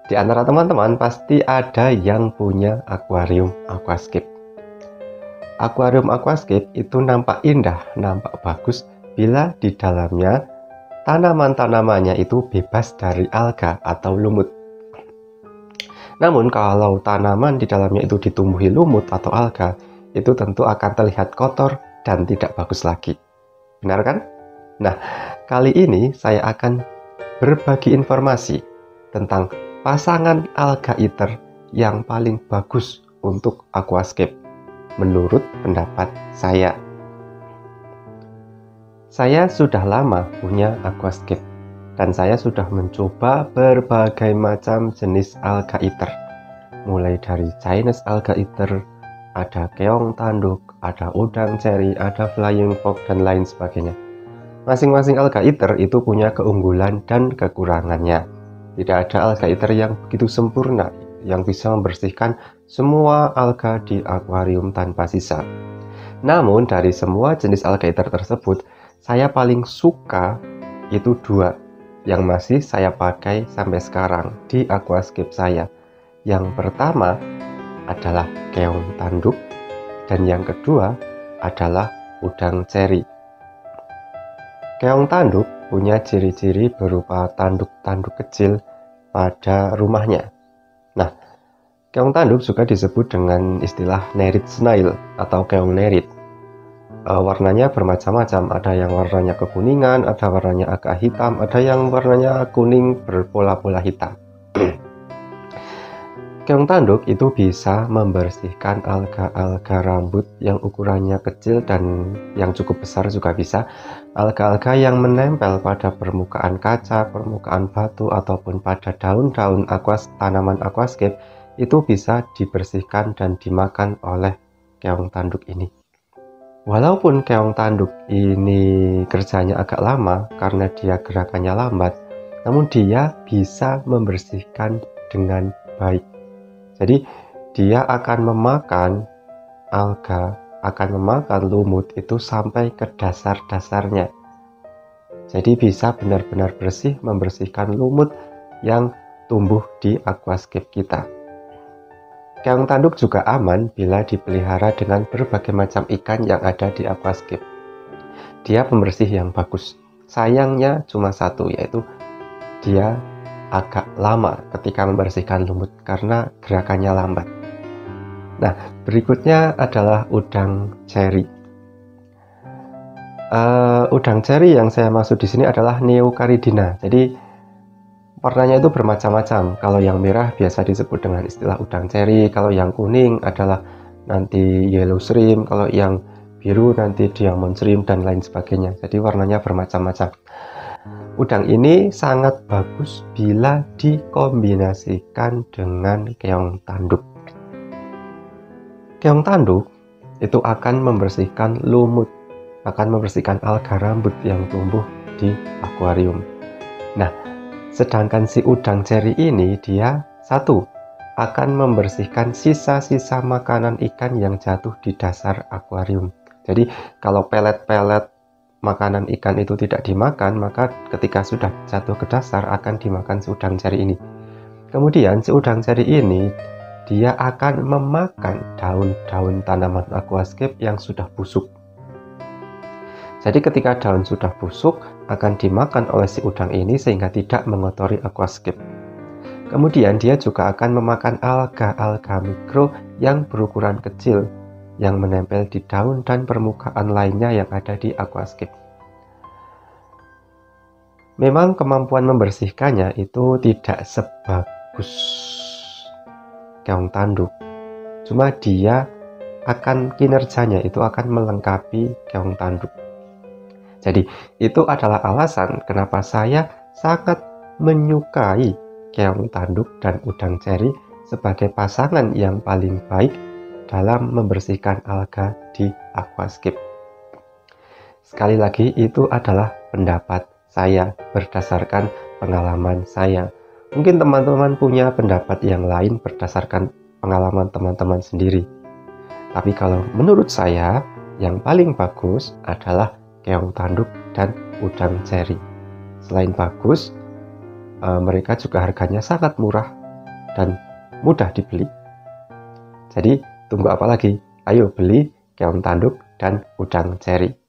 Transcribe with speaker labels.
Speaker 1: Di antara teman-teman pasti ada yang punya akuarium aquascape. Akuarium aquascape itu nampak indah, nampak bagus bila di dalamnya tanaman-tanamannya itu bebas dari alga atau lumut. Namun kalau tanaman di dalamnya itu ditumbuhi lumut atau alga, itu tentu akan terlihat kotor dan tidak bagus lagi. Benar kan? Nah, kali ini saya akan berbagi informasi tentang pasangan alga eater yang paling bagus untuk aquascape menurut pendapat saya. Saya sudah lama punya aquascape dan saya sudah mencoba berbagai macam jenis alga eater, mulai dari Chinese alga eater, ada keong tanduk, ada udang ceri, ada flying fox, dan lain sebagainya. Masing-masing alga eater itu punya keunggulan dan kekurangannya. Tidak ada alga eater yang begitu sempurna, yang bisa membersihkan semua alga di akuarium tanpa sisa. Namun dari semua jenis alga eater tersebut, saya paling suka itu dua yang masih saya pakai sampai sekarang di aquascape saya. Yang pertama adalah keong tanduk, dan yang kedua adalah udang ceri. Keong tanduk punya ciri-ciri berupa tanduk-tanduk kecil pada rumahnya. Nah, keong tanduk juga disebut dengan istilah nerit snail atau keong nerit. Warnanya bermacam-macam, ada yang warnanya kekuningan, ada warnanya agak hitam, ada yang warnanya kuning berpola-pola hitam. Keong tanduk itu bisa membersihkan alga-alga rambut yang ukurannya kecil dan yang cukup besar juga bisa. Alga-alga yang menempel pada permukaan kaca, permukaan batu, ataupun pada daun-daun tanaman aquascape itu bisa dibersihkan dan dimakan oleh keong tanduk ini. Walaupun keong tanduk ini kerjanya agak lama karena dia gerakannya lambat, namun dia bisa membersihkan dengan baik. Jadi dia akan memakan alga, akan memakan lumut itu sampai ke dasar-dasarnya. Jadi bisa benar-benar bersih, membersihkan lumut yang tumbuh di aquascape kita. Keong tanduk juga aman bila dipelihara dengan berbagai macam ikan yang ada di aquascape. Dia pembersih yang bagus. Sayangnya cuma satu, yaitu dia agak lama ketika membersihkan lumut karena gerakannya lambat. Nah, berikutnya adalah udang ceri. Udang ceri yang saya maksud di sini adalah Neocaridina. Jadi warnanya itu bermacam-macam. Kalau yang merah biasa disebut dengan istilah udang ceri, kalau yang kuning adalah nanti yellow shrimp, kalau yang biru nanti diamond shrimp, dan lain sebagainya. Jadi warnanya bermacam-macam. Udang ini sangat bagus bila dikombinasikan dengan keong tanduk. Keong tanduk itu akan membersihkan lumut, akan membersihkan alga rambut yang tumbuh di akuarium. Nah, sedangkan si udang ceri ini dia satu, akan membersihkan sisa-sisa makanan ikan yang jatuh di dasar akuarium. Jadi kalau pelet-pelet makanan ikan itu tidak dimakan, maka ketika sudah jatuh ke dasar akan dimakan si udang ceri ini. Kemudian si udang ceri ini dia akan memakan daun-daun tanaman aquascape yang sudah busuk. Jadi ketika daun sudah busuk akan dimakan oleh si udang ini sehingga tidak mengotori aquascape. Kemudian dia juga akan memakan alga-alga mikro yang berukuran kecil yang menempel di daun dan permukaan lainnya yang ada di aquascape. Memang kemampuan membersihkannya itu tidak sebagus keong tanduk. Cuma dia kinerjanya itu akan melengkapi keong tanduk. Jadi itu adalah alasan kenapa saya sangat menyukai keong tanduk dan udang ceri sebagai pasangan yang paling baik dalam membersihkan alga di aquascape. Sekali lagi, itu adalah pendapat saya berdasarkan pengalaman saya. Mungkin teman-teman punya pendapat yang lain berdasarkan pengalaman teman-teman sendiri. Tapi kalau menurut saya, yang paling bagus adalah keong tanduk dan udang ceri. Selain bagus, mereka juga harganya sangat murah dan mudah dibeli. Jadi tunggu apa lagi? Ayo beli keong tanduk dan udang ceri.